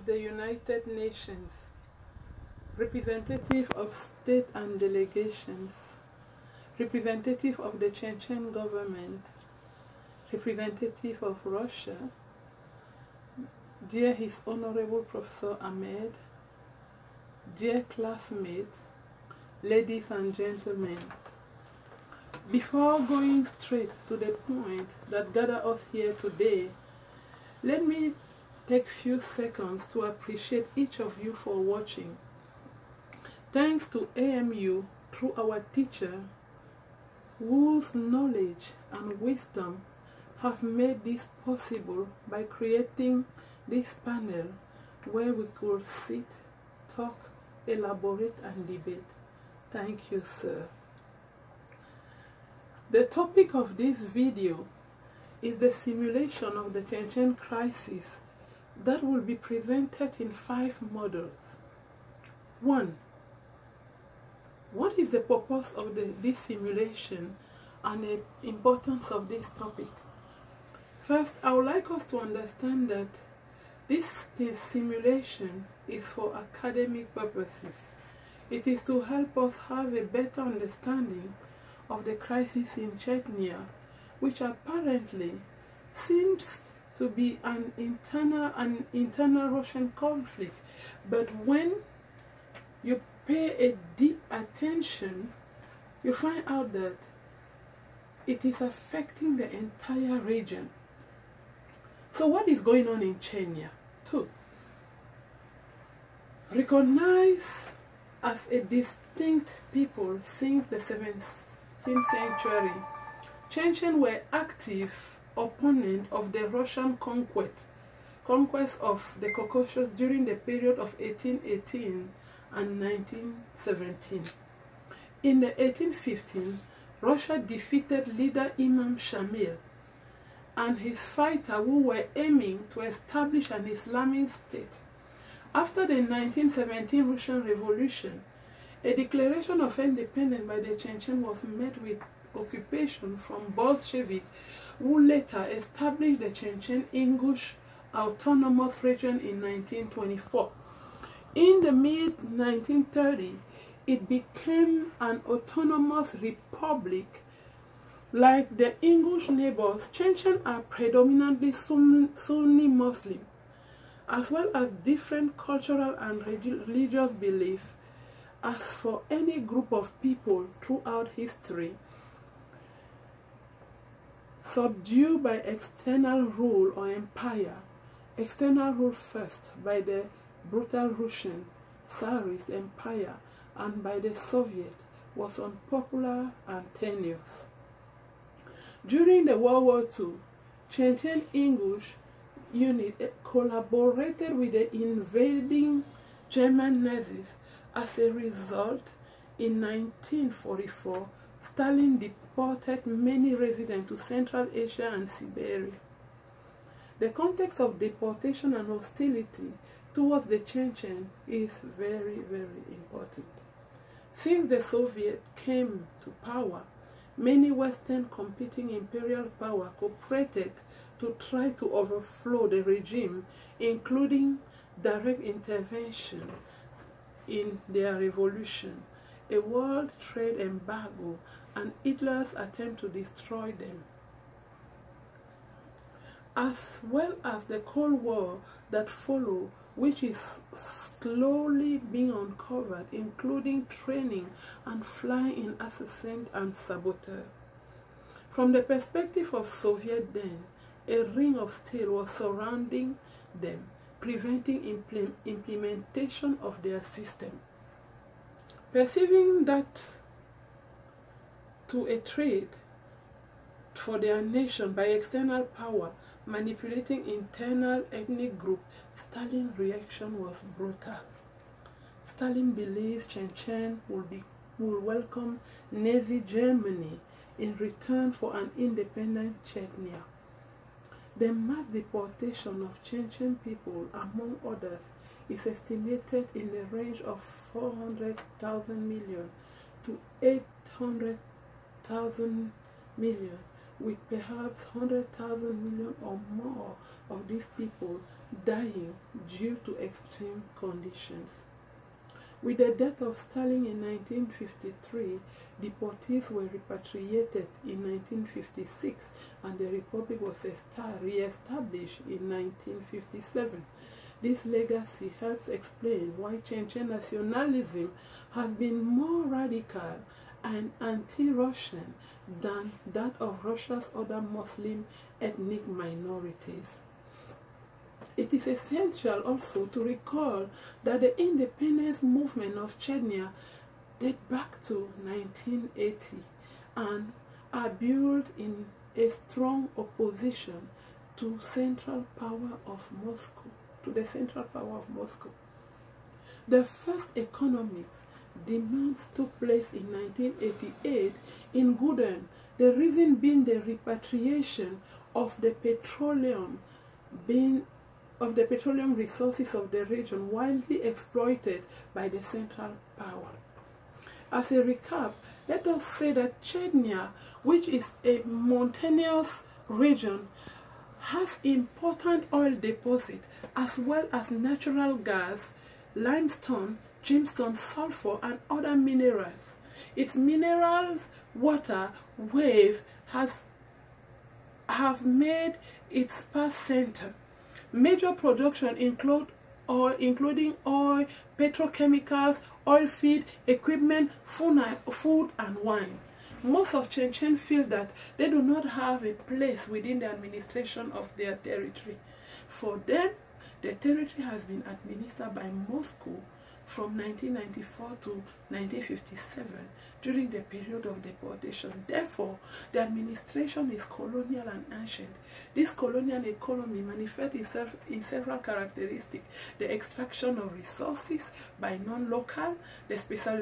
of the United Nations, representative of state and delegations, representative of the Chenchen government, representative of Russia, dear His Honorable Professor Ahmed, dear classmates, ladies and gentlemen, before going straight to the point that gather us here today, let me take few seconds to appreciate each of you for watching. Thanks to AMU through our teacher, whose knowledge and wisdom have made this possible by creating this panel where we could sit, talk, elaborate and debate. Thank you, sir. The topic of this video is the simulation of the Chenchen crisis that will be presented in 5 models. 1. What is the purpose of this simulation and the importance of this topic? First, I would like us to understand that this simulation is for academic purposes. It is to help us have a better understanding of the crisis in Chechnya, which apparently seems to be an internal Russian conflict. But when you pay a deep attention, you find out that it is affecting the entire region. So what is going on in Chechnya? 2. Recognized as a distinct people since the 17th century, Chenchen were active opponents of the Russian conquest of the Caucasus during the period of 1818 and 1917. In the 1815, Russia defeated leader Imam Shamil and his fighters who were aiming to establish an Islamic state. After the 1917 Russian Revolution, a declaration of independence by the Chenchen was met with occupation from Bolsheviks, who later established the Chenchen-Ingush Autonomous Region in 1924. In the mid-1930s, it became an autonomous republic. Like the Ingush neighbors, Chenchen are predominantly Sunni Muslim, as well as different cultural and religious beliefs. As for any group of people throughout history, subdued by external rule or empire, external rule first by the brutal Russian Tsarist Empire and by the Soviet, was unpopular and tenuous. During the World War II, Chenchen Ingush unit collaborated with the invading German Nazis. As a result, in 1944, Stalin deported many residents to Central Asia and Siberia. The context of deportation and hostility towards the Chenchen is very, very important. Since the Soviets came to power, many Western competing imperial powers cooperated to try to overthrow the regime, including direct intervention in their revolution, a world trade embargo, and Hitler's attempt to destroy them, as well as the Cold War that followed, which is slowly being uncovered, including training and flying in assassin and saboteur. From the perspective of Soviet then, a ring of steel was surrounding them, preventing implementation of their system. Perceiving that to a threat for their nation by external power manipulating internal ethnic group, Stalin's reaction was brutal. Stalin believed Chenchen will welcome Nazi Germany in return for an independent Chechnya. The mass deportation of Chenchen people, among others, is estimated in the range of 400,000 million to 800,000 million, with perhaps 100,000 million or more of these people dying due to extreme conditions. With the death of Stalin in 1953, deportees were repatriated in 1956 and the Republic was re-established in 1957. This legacy helps explain why Chenchen nationalism has been more radical and anti-Russian than that of Russia's other Muslim ethnic minorities. It is essential also to recall that the independence movement of Chechnya date back to 1980 and are built in a strong opposition to the central power of Moscow. The first economic demands took place in 1988 in Gudern, the reason being the repatriation of the petroleum resources of the region widely exploited by the central power. As a recap, let us say that Chechnya, which is a mountainous region, has important oil deposits as well as natural gas, limestone, gemstone, sulfur, and other minerals. Its minerals, water, wave have made its sparse center. Major production including oil, petrochemicals, oil feed, equipment, food, and wine. Most of Chenchen feel that they do not have a place within the administration of their territory. For them, the territory has been administered by Moscow from 1994 to 1957 during the period of deportation. Therefore, the administration is colonial and ancient. This colonial economy manifests itself in several characteristics: the extraction of resources by non-local, the special